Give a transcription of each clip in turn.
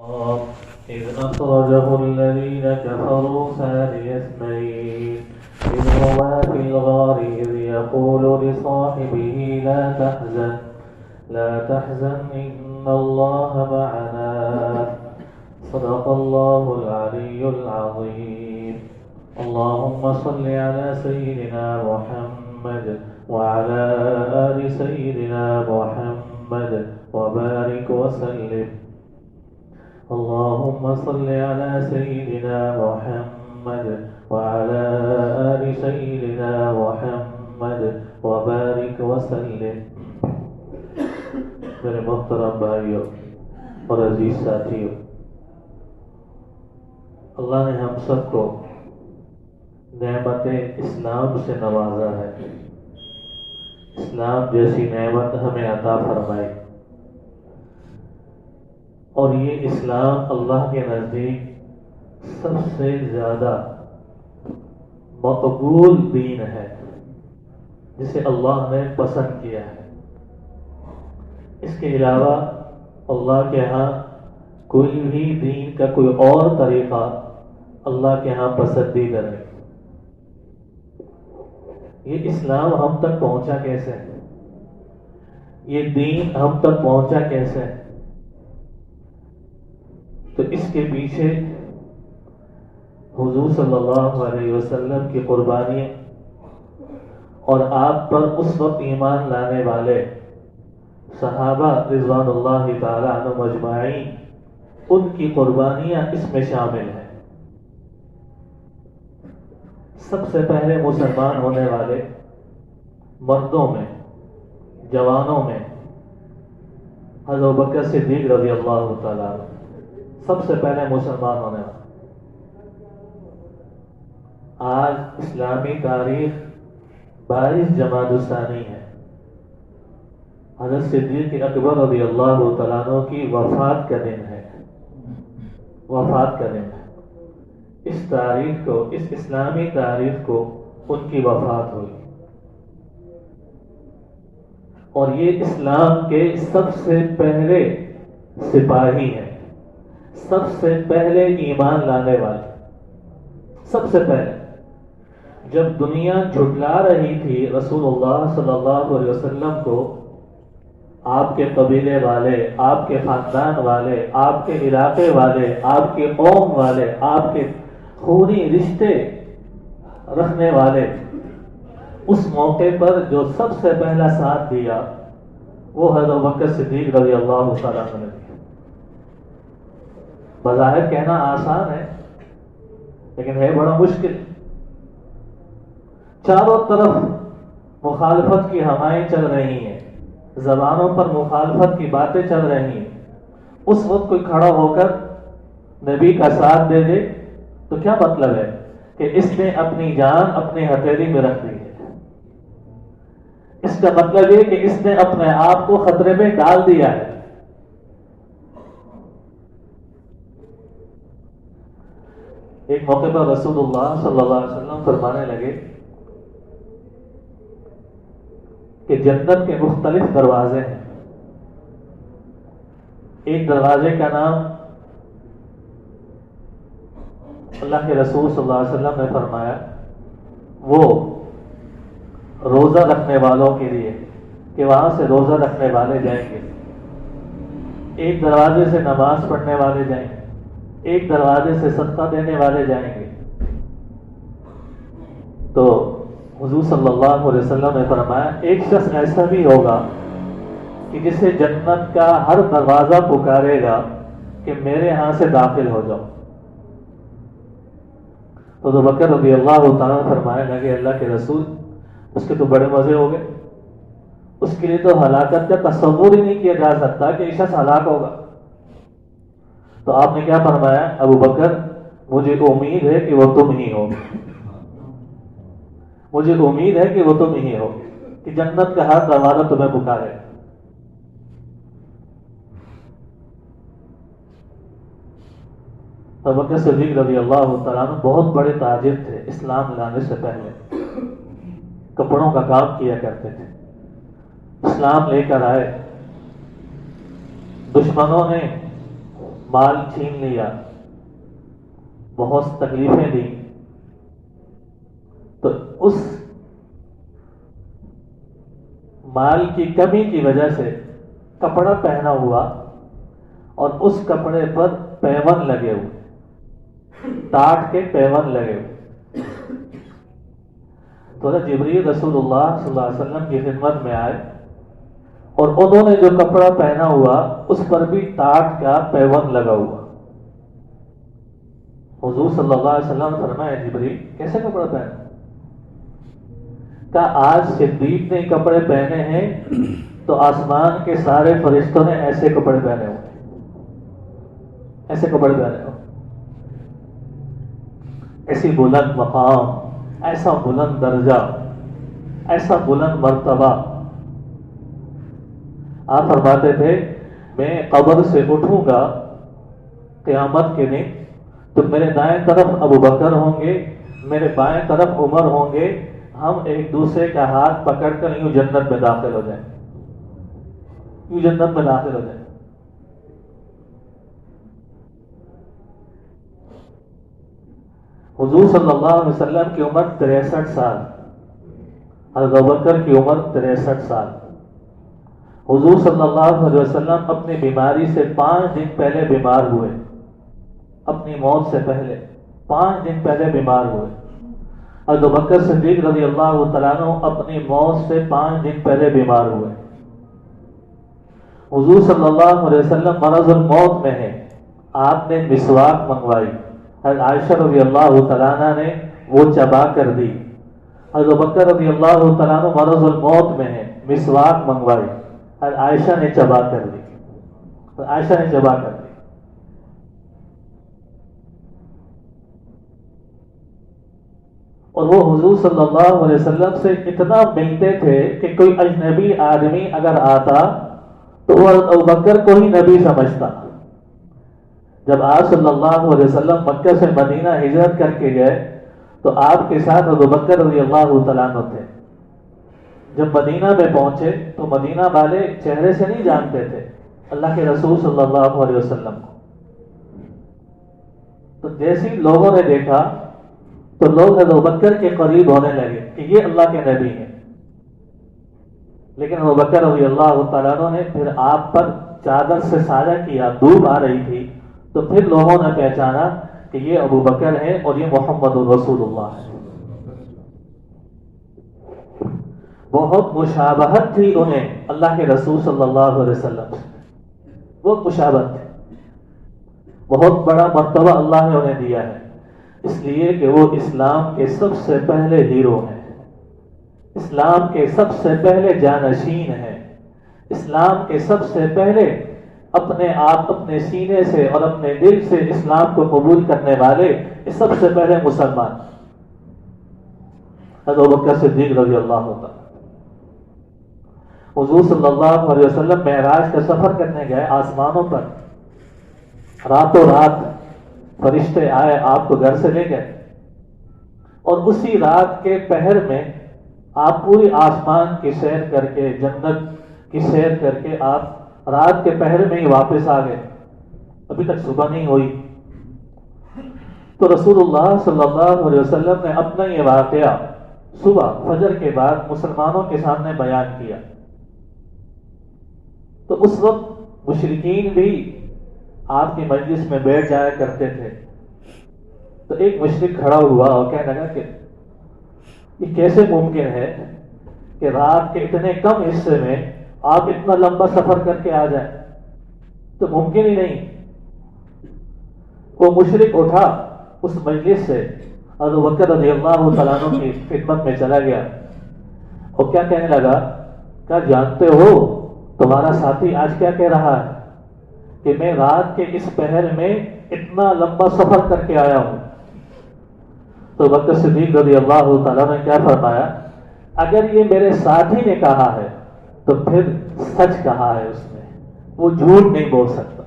إذ أخرجه الذين كفروا ثاني اثنين إذ هما في الغار إذ يقول لصاحبه لا تحزن إن الله معنا صدق الله العلي العظيم. اللهم صل على سيدنا محمد وعلى آل سيدنا محمد وبارك وسلم. اللهم صل على سيدنا محمد وعلى آل سيدنا محمد وبارك وسلم. میرے محترم بھائیوں اور عزیز ساتھیوں، اللہ نے ہم سب کو نعمت اسلام سے نوازا ہے. اسلام جیسی نعمت ہمیں عطا فرمائی، اور یہ اسلام اللہ کے نزدیک سب سے زیادہ مقبول دین ہے، جسے اللہ نے پسند کیا ہے. اس کے علاوہ اللہ کے ہاں کوئی بھی دین کا کوئی اور طریقہ اللہ کے ہاں پسندیدہ نہیں. یہ اسلام ہم تک پہنچا کیسے ہے؟ یہ دین ہم تک پہنچا کیسے ہے؟ تو اس کے پیچھے حضور صلی اللہ علیہ وسلم کی قربانی اور آپ پر اس وقت ایمان لانے والے صحابہ رضوان اللہ تعالی عنہم اجمعین، ان کی قربانیاں اس میں شامل ہیں. سب سے پہلے مسلمان ہونے والے مردوں میں، جوانوں میں حضرت بکر صدیق رضی اللہ تعالیٰ عنہ سب سے پہلے مسلمان ہونے والے. آج اسلامی تاریخ 22 جمادی الثانی ہے. حضرت صدیق اکبر رضی اللہ تعالیٰ عنہ کی وفات کا دن ہے. وفات کا دن ہے. اس تاریخ کو، اس اسلامی تاریخ کو ان کی وفات ہوئی، اور یہ اسلام کے سب سے پہلے سپاہی ہیں، سب سے پہلے ایمان لانے والے. سب سے پہلے جب دنیا جھٹلا رہی تھی رسول اللہ صلی اللہ علیہ وسلم کو، آپ کے قبیلے والے، آپ کے خاندان والے، آپ کے علاقے والے، آپ کے قوم والے، آپ کے خونی رشتے رکھنے والے، اس موقع پر جو سب سے پہلا ساتھ دیا وہ حضرت بکر صدیق رضی اللہ تعالیٰ عنہ نے دیا. بظاہر کہنا آسان ہے لیکن ہے بڑا مشکل. چاروں طرف مخالفت کی ہوائیں چل رہی ہیں، زبانوں پر مخالفت کی باتیں چل رہی ہیں. اس وقت کوئی کھڑا ہو کر نبی کا ساتھ دے دے تو کیا مطلب ہے کہ اس نے اپنی جان اپنی ہتھیلی میں رکھ دی ہے. اس کا مطلب یہ کہ اس نے اپنے آپ کو خطرے میں ڈال دیا ہے. ایک موقع پر رسول اللہ صلی اللہ علیہ وسلم فرمانے لگے کہ جنت کے مختلف دروازے ہیں. ایک دروازے کا نام اللہ کے رسول صلی اللہ علیہ وسلم نے فرمایا وہ روزہ رکھنے والوں کے لیے، کہ وہاں سے روزہ رکھنے والے جائیں گے. ایک دروازے سے نماز پڑھنے والے جائیں گے، ایک دروازے سے صدقہ دینے والے جائیں گے. تو حضور صلی اللہ علیہ وسلم نے فرمایا ایک شخص ایسا بھی ہوگا کہ جسے جنت کا ہر دروازہ پکارے گا کہ میرے ہاں سے داخل ہو جاؤ. تو بکر رضی اللہ تعالیٰ فرمانے لگے اللہ کے رسول، اس کے تو بڑے مزے ہو گئے، اس کے لیے تو ہلاکت کا تصور ہی نہیں کیا جا سکتا کہ یہ شخص ہلاک ہوگا. تو آپ نے کیا فرمایا؟ ابو بکر مجھے امید ہے کہ وہ تم ہی ہو، مجھے امید ہے کہ وہ تم ہی ہو، کہ جنت کا ہر دروازہ تمہیں پکارے. ابو بکر صدیق رضی اللہ تعالیٰ عنہ بہت بڑے تاجر تھے. اسلام لانے سے پہلے کپڑوں کا کام کیا کرتے تھے. اسلام لے کر آئے، دشمنوں نے مال چھین لیا، بہت تکلیفیں دی، تو اس مال کی کمی کی وجہ سے کپڑا پہنا ہوا اور اس کپڑے پر پیون لگے ہوئے، ٹاٹ کے پیون لگے ہوئے، تو جبریل رسول اللہ صلی اللہ علیہ وسلم کی خدمت میں آئے اور انہوں نے جو کپڑا پہنا ہوا اس پر بھی ٹاٹ کا پیون لگا ہوا۔ حضور صلی اللہ علیہ وسلم فرمایا جبریل کیسے کپڑا پہنا؟ کہا آج صدیق نے کپڑے پہنے ہیں تو آسمان کے سارے فرشتوں نے ایسے کپڑے پہنے ہوئے، ایسے کپڑے پہنے ہوئے، ایسی بلند مقام، ایسا بلند درجہ، ایسا بلند مرتبہ۔ آپ فرماتے تھے میں قبر سے اٹھوں گا قیامت کے دن تو میرے دائیں طرف ابو بکر ہوں گے، میرے بائیں طرف عمر ہوں گے، ہم ایک دوسرے کا ہاتھ پکڑ کر یوں جنت میں داخل ہو جائیں، یوں جنت میں داخل ہو جائیں۔ حضور صلی اللہ علیہ وسلم کی عمر 63 سال، حضرت ابوبکر کی عمر 63 سال۔ حضور صلی اللہ علیہ وسلم اپنی بیماری سے 5 دن پہلے بیمار ہوئے، اپنی موت سے پہلے 5 دن پہلے بیمار ہوئے۔ حضرت ابوبکر صدیق رضی اللہ تعالیٰ عنہ اپنی موت سے 5 دن پہلے بیمار ہوئے۔ حضور صلی اللہ علیہ وسلم مرض الموت میں ہیں، آپ نے مسواک منگوائی، حضرت عائشہ رضی اللہ تعالیٰ عنہ نے وہ چبا کر دی۔ حضرت ابوبکر رضی اللہ تعالیٰ عنہ مرض الموت میں ہیں، مسواک منگوائی، حضرت عائشہ نے چبا کر دی، حضرت عائشہ نے چبا کر دی۔ اور وہ حضور صلی اللہ علیہ وسلم سے اتنا ملتے تھے کہ کوئی اجنبی آدمی اگر آتا تو وہ حضرت ابوبکر کو ہی نبی سمجھتا۔ جب آپ صلی اللہ علیہ وسلم مکہ سے مدینہ ہجرت کر کے گئے تو آپ کے ساتھ حضرت ابوبکر رضی اللہ تعالیٰ عنہ تھے۔ جب مدینہ میں پہنچے تو مدینہ والے چہرے سے نہیں جانتے تھے اللہ کے رسول صلی اللہ علیہ وسلم کو، تو جیسے ہی لوگوں نے دیکھا تو لوگ حضرت ابوبکر کے قریب ہونے لگے کہ یہ اللہ کے نبی ہیں، لیکن ابوبکر رضی اللہ تعالیٰ عنہ نے پھر آپ پر چادر سے سایہ کیا، دھوپ آ رہی تھی، تو پھر لوگوں نے پہچانا کہ یہ ابوبکر ہیں اور یہ محمد رسول اللہ ہے۔ بہت مشابہت تھی انہیں اللہ کے رسول صلی اللہ علیہ وسلم سے، بہت مشابہت تھی، بہت بڑا مرتبہ اللہ نے انہیں دیا ہے، اس لیے کہ وہ اسلام کے سب سے پہلے ہیرو ہیں، اسلام کے سب سے پہلے جانشین ہیں، اسلام کے سب سے پہلے اپنے آپ اپنے سینے سے اور اپنے دل سے اسلام کو قبول کرنے والے سب سے پہلے مسلمان حضرت ابوبکر صدیق رضی اللہ عنہ۔ حضور صلی اللہ علیہ وسلم معراج کا سفر کرنے گئے آسمانوں پر، راتوں رات فرشتے آئے آپ کو گھر سے لے گئے، اور اسی رات کے پہر میں آپ پوری آسمان کی سیر کر کے، جنت کی سیر کر کے آپ رات کے پہر میں ہی واپس آ گئے، ابھی تک صبح نہیں ہوئی۔ تو رسول اللہ صلی اللہ علیہ وسلم نے اپنا یہ واقعہ صبح فجر کے بعد مسلمانوں کے سامنے بیان کیا، تو اس وقت مشرکین بھی آپ کی مجلس میں بیٹھ جایا کرتے تھے۔ تو ایک مشرک کھڑا ہوا اور کہنے لگا کہ یہ کیسے ممکن ہے کہ رات کے اتنے کم حصے میں آپ اتنا لمبا سفر کر کے آ جائیں، تو ممکن ہی نہیں۔ وہ مشرک اٹھا اس مجلس سے حضرت ابوبکر رضی اللہ تعالیٰ عنہ کی خدمت میں چلا گیا اور کیا کہنے لگا، کیا جانتے ہو تمہارا ساتھی آج کیا کہہ رہا ہے کہ میں رات کے اس پہر میں اتنا لمبا سفر کر کے آیا ہوں؟ تو ابوبکر صدیق رضی اللہ تعالیٰ نے کیا فرمایا، اگر یہ میرے ساتھی نے کہا ہے تو پھر سچ کہا ہے اس نے، وہ جھوٹ نہیں بول سکتا،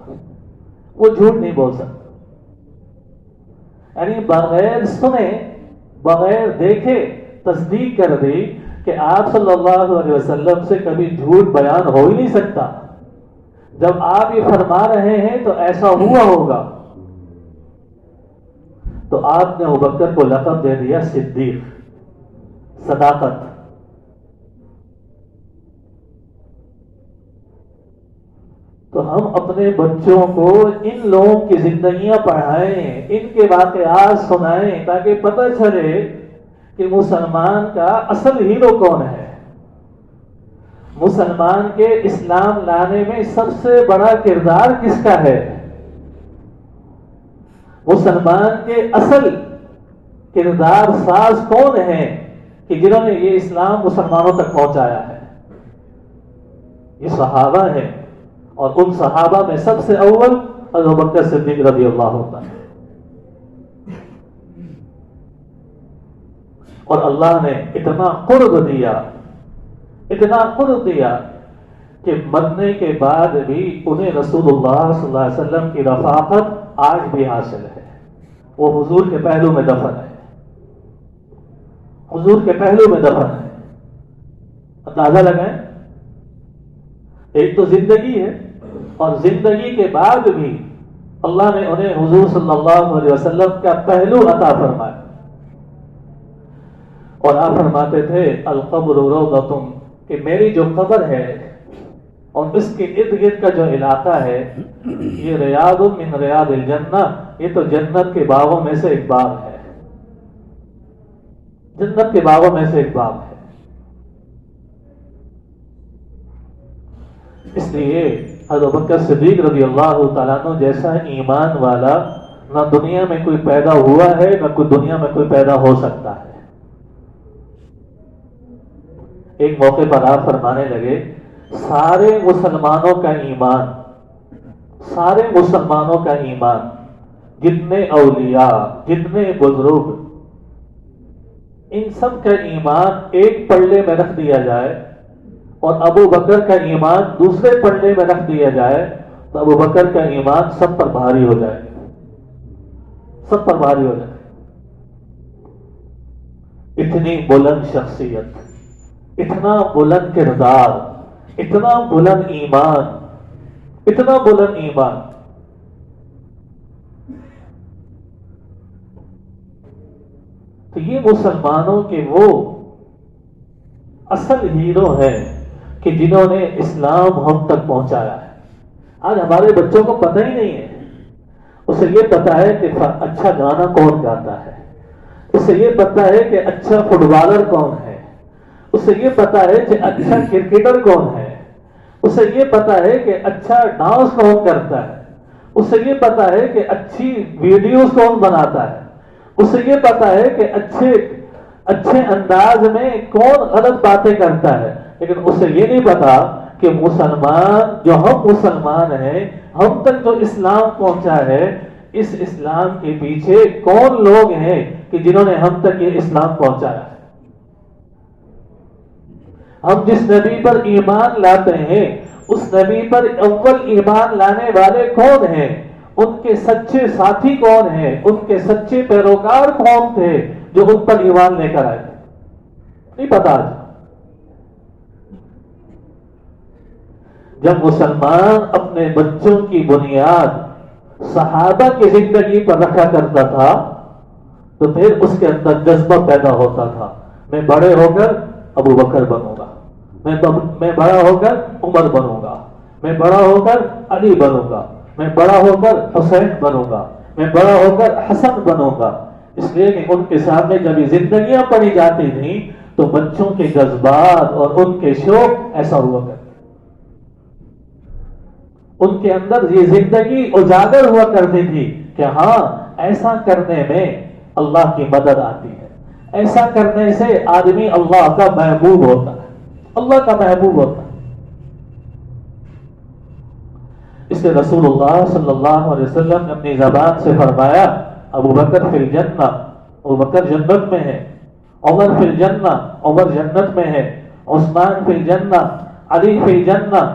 وہ جھوٹ نہیں بول سکتا۔ یعنی بغیر سنے بغیر دیکھے تصدیق کر دی کہ آپ صلی اللہ علیہ وسلم سے کبھی جھوٹ بیان ہو ہی نہیں سکتا۔ جب آپ یہ فرما رہے ہیں تو ایسا ہوا ہوگا. تو آپ نے ابوبکر کو لقب دے دیا صدیق، صداقت. تو ہم اپنے بچوں کو ان لوگوں کی زندگیاں پڑھائیں، ان کے واقعات سنائیں، تاکہ پتہ چلے کہ مسلمان کا اصل ہیرو کون ہے. مسلمان کے اسلام لانے میں سب سے بڑا کردار کس کا ہے. مسلمان کے اصل کردار ساز کون ہیں کہ جنہوں نے یہ اسلام مسلمانوں تک پہنچایا ہے. یہ صحابہ ہیں، اور ان صحابہ میں سب سے اول ابوبکر صدیق رضی اللہ عنہ. اور اللہ نے اتنا قرب دیا، اتنا قرب دیا کہ مرنے کے بعد بھی انہیں رسول اللہ صلی اللہ علیہ وسلم کی رفاقت آج بھی حاصل ہے. وہ حضور کے پہلو میں دفن ہے، حضور کے پہلو میں دفن ہے. اندازہ لگائیں، ایک تو زندگی ہے، اور زندگی کے بعد بھی اللہ نے انہیں حضور صلی اللہ علیہ وسلم کا پہلو عطا فرمایا. اور آپ فرماتے تھے القبر روضۃ، کہ میری جو قبر ہے اور اس کے ارد گرد کا جو علاقہ ہے، یہ ریاض من ریاض الجنہ، یہ تو جنت کے باغوں میں سے ایک باغ ہے. جنت کے باغوں میں سے ایک باغ ہے. اس لیے حضرت ابوبکر صدیق رضی اللہ تعالیٰ عنہ جیسا ایمان والا نہ دنیا میں کوئی پیدا ہوا ہے، نہ کوئی دنیا میں کوئی پیدا ہو سکتا ہے. ایک موقع پر آپ فرمانے لگے سارے مسلمانوں کا ایمان، سارے مسلمانوں کا ایمان، جتنے اولیاء، جتنے بزرگ، ان سب کا ایمان ایک پلڑے میں رکھ دیا جائے اور ابو بکر کا ایمان دوسرے پلڑے میں رکھ دیا جائے تو ابو بکر کا ایمان سب پر بھاری ہو جائے، سب پر بھاری ہو جائے. اتنی بلند شخصیت، اتنا بلند کردار، اتنا بلند ایمان، اتنا بلند ایمان. تو یہ مسلمانوں کے وہ اصل ہیرو ہیں کہ جنہوں نے اسلام ہم تک پہنچایا ہے. آج ہمارے بچوں کو پتہ ہی نہیں ہے. اسے یہ پتا ہے کہ اچھا گانا کون گاتا ہے، اسے یہ پتا ہے کہ اچھا فٹ بالر کون ہے، اسے یہ پتا ہے کہ اچھا کرکٹر کون ہے، اسے یہ پتا ہے کہ اچھا ڈانس کون کرتا ہے، اسے یہ پتا ہے کہ اچھی ویڈیوز کون بناتا ہے، اسے یہ پتا ہے کہ اچھے انداز میں کون غلط باتیں کرتا ہے. لیکن اسے یہ نہیں پتا کہ مسلمان، جو ہم مسلمان ہیں، ہم تک جو اسلام پہنچا ہے، اس اسلام کے پیچھے کون لوگ ہیں کہ جنہوں نے ہم تک یہ اسلام پہنچایا ہے. ہم جس نبی پر ایمان لاتے ہیں اس نبی پر اول ایمان لانے والے کون ہیں، ان کے سچے ساتھی کون ہیں، ان کے سچے پیروکار کون تھے جو ان پر ایمان لے کر آئے، نہیں پتا. جب مسلمان اپنے بچوں کی بنیاد صحابہ کی زندگی پر رکھا کرتا تھا تو پھر اس کے اندر جذبہ پیدا ہوتا تھا، میں بڑے ہو کر ابو بکر بنوں گا، میں بڑا ہو کر عمر بنوں گا، میں بڑا ہو کر علی بنوں گا، میں بڑا ہو کر حسین بنوں گا، میں بڑا ہو کر حسن بنوں گا. اس لیے کہ ان کے سامنے جب یہ زندگیاں پڑھی جاتی تھیں تو بچوں کے جذبات اور ان کے شوق ایسا ہوا کرتے، ان کے اندر یہ زندگی اجاگر ہوا کرتی تھی کہ ہاں ایسا کرنے میں اللہ کی مدد آتی ہے، ایسا کرنے سے آدمی اللہ کا محبوب ہوتا ہے، اللہ کا محبوب ہوتا ہے. اس لیے رسول اللہ صلی اللہ علیہ وسلم نے اپنی زبان سے فرمایا ابو بکر فی الجنہ، ابو بکر جنت میں ہے، عمر فی الجنہ، عمر جنت میں ہے، عثمان فی الجنہ، علی فی الجنہ.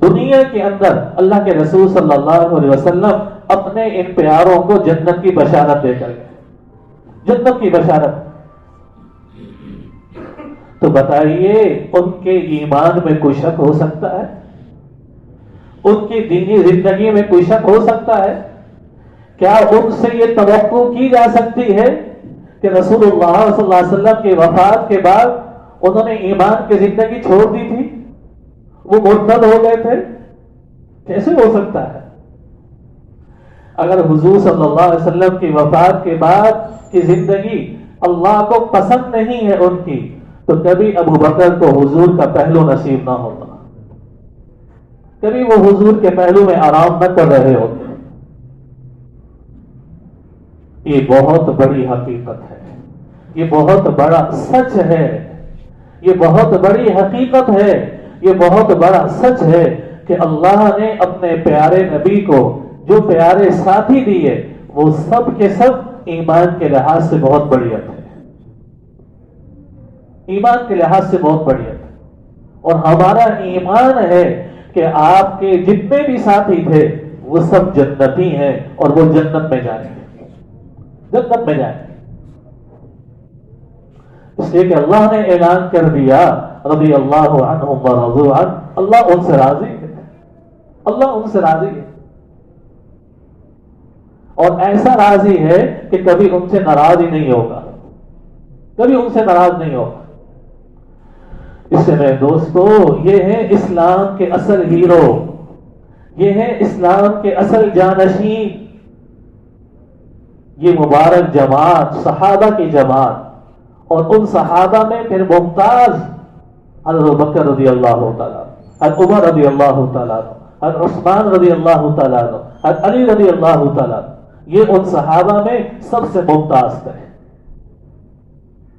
دنیا کے اندر اللہ کے رسول صلی اللہ علیہ وسلم اپنے ان پیاروں کو جنت کی بشارت دے کر گئے، جنت کی بشارت. تو بتائیے ان کے ایمان میں کوئی شک ہو سکتا ہے؟ ان کی دینی زندگی میں کوئی شک ہو سکتا ہے؟ کیا ان سے یہ توقع کی جا سکتی ہے کہ رسول اللہ صلی اللہ علیہ وسلم کی وفات کے بعد انہوں نے ایمان کی زندگی چھوڑ دی تھی، وہ مرتد ہو گئے تھے؟ کیسے ہو سکتا ہے؟ اگر حضور صلی اللہ علیہ وسلم کی وفات کے بعد کی زندگی اللہ کو پسند نہیں ہے ان کی، تو کبھی ابو بکر کو حضور کا پہلو نصیب نہ ہوتا، کبھی وہ حضور کے پہلو میں آرام نہ کر رہے ہوتے۔ یہ بہت بڑی حقیقت ہے، یہ بہت بڑا سچ ہے، یہ بہت بڑی حقیقت ہے، یہ بہت بڑا سچ ہے کہ اللہ نے اپنے پیارے نبی کو جو پیارے ساتھی دیے وہ سب کے سب ایمان کے لحاظ سے بہت بڑھیت ہے، ایمان کے لحاظ سے بہت بڑھیت ہے۔ اور ہمارا ایمان ہے کہ آپ کے جتنے بھی ساتھی تھے وہ سب جنتی ہیں اور وہ جنت میں جائیں گے، جنت میں جائیں گے، اس لیے کہ اللہ نے اعلان کر دیا رضی اللہ عنہم ورضوا عنہ، اللہ ان سے راضی ہے، اللہ ان سے راضی ہے، اور ایسا راضی ہے کہ کبھی ان سے ناراض ہی نہیں ہوگا، کبھی ان سے ناراض نہیں ہوگا۔ اس سے میرے دوستو، یہ ہے اسلام کے اصل ہیرو، یہ ہے اسلام کے اصل جانشین، یہ مبارک جماعت صحابہ کی جماعت، اور ان صحابہ میں پھر ممتاز حضرت بکر رضی اللہ تعالیٰ، حضرت عمر رضی اللہ تعالیٰ، حضرت عثمان رضی اللہ تعالیٰ، حضرت علی رضی اللہ تعالیٰ، یہ ان صحابہ میں سب سے ممتاز تھے،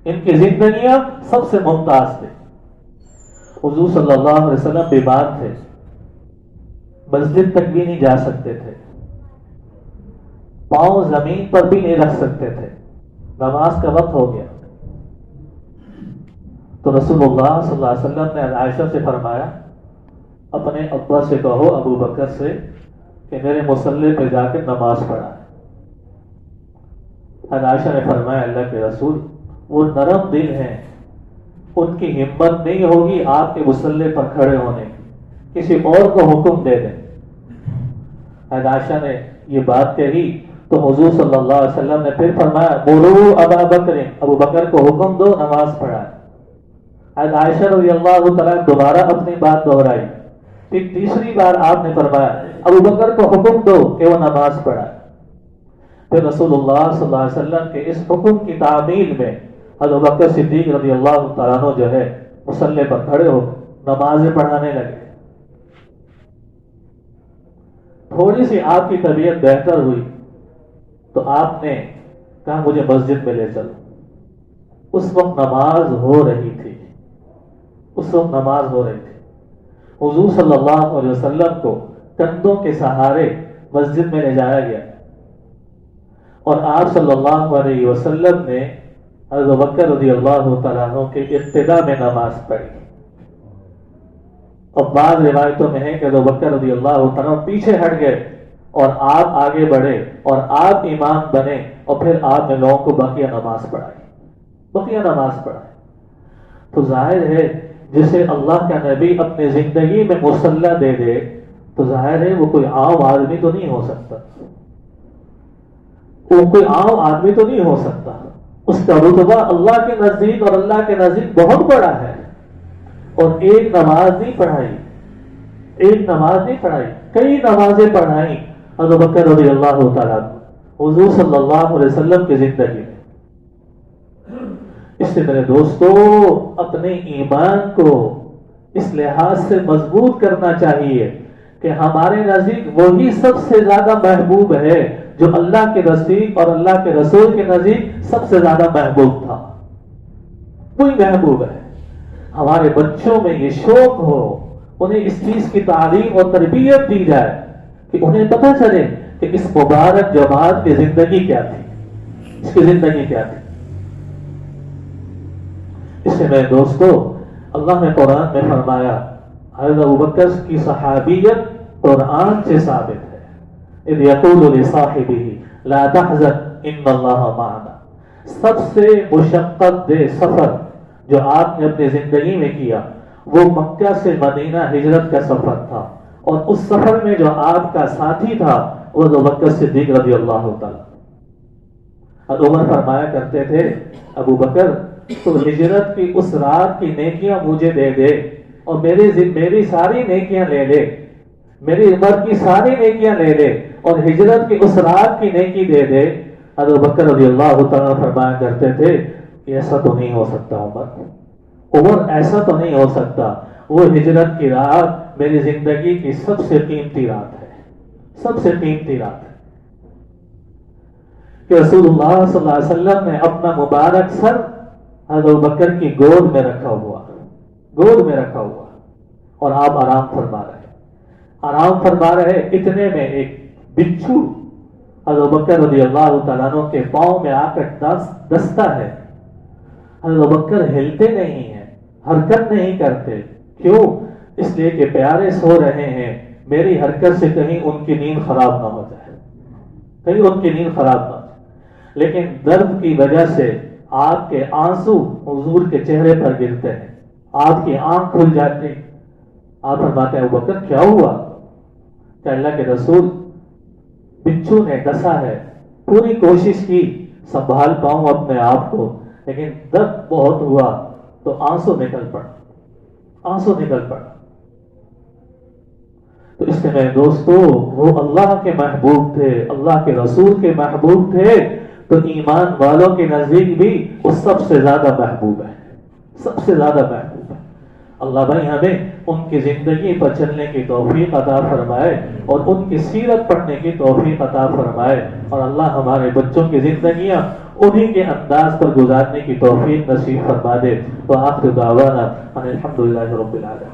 ان کی زندگیاں سب سے ممتاز تھے۔ حضور صلی اللہ علیہ وسلم بیمار تھے، مسجد تک بھی نہیں جا سکتے تھے، پاؤں زمین پر بھی نہیں رکھ سکتے تھے، نماز کا وقت ہو گیا تو رسول اللہ صلی اللہ علیہ وسلم نے عائشہ سے فرمایا اپنے ابا سے کہو، ابو بکر سے، کہ میرے مصلی پہ جا کے نماز پڑھائے۔ عائشہ نے فرمایا اللہ کے رسول، وہ نرم دل ہیں، ان کی ہمت نہیں ہوگی آپ کے مصلی پر کھڑے ہونے کی، کسی اور کو حکم دے دیں۔ عائشہ نے یہ بات کہی تو حضور صلی اللہ علیہ وسلم نے پھر فرمایا مروا ابا بکر، ابو بکر کو حکم دو نماز پڑھائے۔ عائشہ رضی اللہ تعالیٰ دوبارہ اپنی بات دہرائی، پھر تیسری بار آپ نے فرمایا ابو بکر کو حکم دو کہ وہ نماز پڑھائے۔ پھر رسول اللہ صلی اللہ علیہ وسلم کے اس حکم کی تعمیل میں حضرت بکر صدیق رضی اللہ تعالیٰ عنہ جو ہے مصلی پر کھڑے ہو نمازیں پڑھانے لگے۔ تھوڑی سی آپ کی طبیعت بہتر ہوئی تو آپ نے کہا مجھے مسجد میں لے چلو۔ اس وقت نماز ہو رہی تھی، اس وقت نماز ہو رہی تھی، حضور صلی اللہ علیہ وسلم کو کندھوں کے سہارے مسجد میں لے جایا گیا، اور آپ صلی اللہ علیہ وسلم نے حضرت بکر رضی اللہ تعالیٰ عنہ کے ابتدا میں نماز پڑھی۔ اور بعض روایتوں میں ہے کہ حضرت بکر رضی اللہ تعالیٰ پیچھے ہٹ گئے اور آپ آگے بڑھے اور آپ امام بنے، اور پھر آپ نے لوگوں کو بقیہ نماز پڑھائی، بقیہ نماز پڑھائی۔ تو ظاہر ہے جسے اللہ کا نبی اپنے زندگی میں مصلی دے دے تو ظاہر ہے وہ کوئی عام آدمی تو نہیں ہو سکتا، وہ کوئی عام آدمی تو نہیں ہو سکتا، اس کا رتبہ اللہ کے نزدیک اور اللہ کے نزدیک بہت بڑا ہے۔ اور ایک نماز نہیں پڑھائی، ایک نماز نہیں پڑھائی، کئی نمازیں پڑھائیں حضرت بکر رضی اللہ تعالیٰ حضور صلی اللہ علیہ وسلم کی زندگی میں۔ اس سے میرے دوستو اپنے ایمان کو اس لحاظ سے مضبوط کرنا چاہیے کہ ہمارے نزدیک وہی سب سے زیادہ محبوب ہے جو اللہ کے نزدیک اور اللہ کے رسول کے نزدیک سب سے زیادہ محبوب تھا، وہی محبوب ہے۔ ہمارے بچوں میں یہ شوق ہو، انہیں اس چیز کی تعلیم اور تربیت دی جائے کہ انہیں پتہ چلے کہ اس مبارک جماعت کی زندگی کیا تھی، اس کی زندگی کیا تھی۔ اس سے میرے دوستو اللہ نے قرآن میں فرمایا، حضرت ابوبکر کی صحابیت قرآن سے ثابت ہے، اذ یقول لصاحبہ لا تحزن ان اللہ معنا۔ سب سے مشقت دہ سفر جو آپ نے اپنی زندگی میں کیا وہ مکہ سے مدینہ ہجرت کا سفر تھا، اور اس سفر میں جو آپ کا ساتھی تھا وہ ابو بکر صدیق رضی اللہ تعالی. اور عمر فرمایا کرتے تھے ابو بکر تو ہجرت کی اس رات کی نیکیاں مجھے دے دے اور میری ساری نیکیاں لے لے، میری عمر کی ساری نیکیاں لے لے اور ہجرت کی اس رات کی نیکی دے دے. ابو بکر رضی اللہ تعالیٰ فرمایا کرتے تھے ایسا تو نہیں ہو سکتا عمر ایسا تو نہیں ہو سکتا. وہ ہجرت کی رات میری زندگی کی سب سے قیمتی رات ہے، سب سے قیمتی رات ہے کہ رسول اللہ صلی اللہ علیہ وسلم نے اپنا مبارک سر ابو بکر کی گود میں رکھا ہوا اور آپ آرام فرما رہے. اتنے میں ایک بچھو ابو بکر رضی اللہ تعالیٰ عنہ کے پاؤں میں آ کر دستا ہے. ابو بکر ہلتے نہیں ہیں، حرکت نہیں کرتے. کیوں؟ اس لیے کہ پیارے سو رہے ہیں، میری حرکت سے کہیں ان کی نیند خراب نہ ہو جائے، لیکن درد کی وجہ سے آپ کے آنسو حضور کے چہرے پر گرتے ہیں، آپ کی آنکھ کھل جاتی. آپ فرماتے ہیں ابو بکر کیا ہوا؟ کہ اللہ کے رسول بچھو نے ڈسا ہے، پوری کوشش کی سنبھال پاؤں اپنے آپ کو، لیکن درد بہت ہوا تو آنسو نکل پڑا. تو اس سے میرے دوستو وہ اللہ کے محبوب تھے، اللہ کے رسول کے محبوب تھے، تو ایمان والوں کے نزدیک بھی وہ سب سے زیادہ محبوب ہے. اللہ بھائی ہمیں ان کی زندگی پر چلنے کی توفیق عطا فرمائے اور ان کی سیرت پڑھنے کی توفیق عطا فرمائے، اور اللہ ہمارے بچوں کی زندگیاں انہی کے انداز پر گزارنے کی توفیق نصیب فرما دے. وآخر دعوانا ان الحمد للہ رب العالمین.